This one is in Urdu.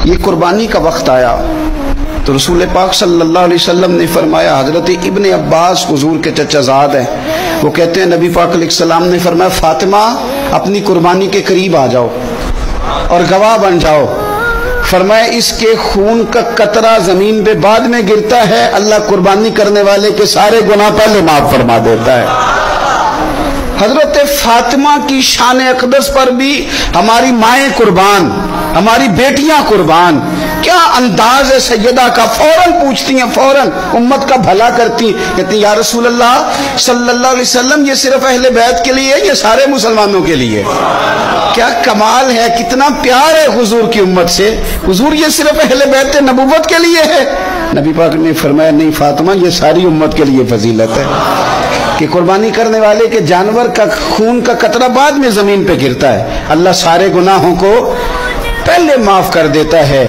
یہ قربانی کا وقت آیا تو رسول پاک صلی اللہ علیہ وسلم نے فرمایا، حضرت ابن عباس حضور کے چچا زاد ہیں، وہ کہتے ہیں نبی پاک علیہ السلام نے فرمایا فاطمہ اپنی قربانی کے قریب آ جاؤ اور گواہ بن جاؤ۔ فرمایا اس کے خون کا قطرہ زمین پہ بعد میں گرتا ہے، اللہ قربانی کرنے والے کے سارے گناہ پہلے معاف فرما دیتا ہے۔ حضرت فاطمہ کی شان اقدس پر بھی ہماری مائیں قربان، ہماری بیٹیاں قربان، کیا انداز ہے سیدہ کا، فوراً پوچھتی ہیں، فوراً امت کا بھلا کرتی، کہتی ہیں یا رسول اللہ صلی اللہ علیہ وسلم یہ صرف اہل بیت کے لیے ہے، یہ سارے مسلمانوں کے لیے؟ کیا کمال ہے، کتنا پیار ہے حضور کی امت سے، حضور یہ صرف اہل بیت نبوت کے لیے ہے؟ نبی پاک نے فرمایا نہیں فاطمہ یہ ساری امت کے لیے فضیلت ہے کہ قربانی کرنے والے کے جانور کا خون کا قطرہ بعد میں زمین پہ گرتا ہے، اللہ سارے گناہوں کو پہلے معاف کر دیتا ہے۔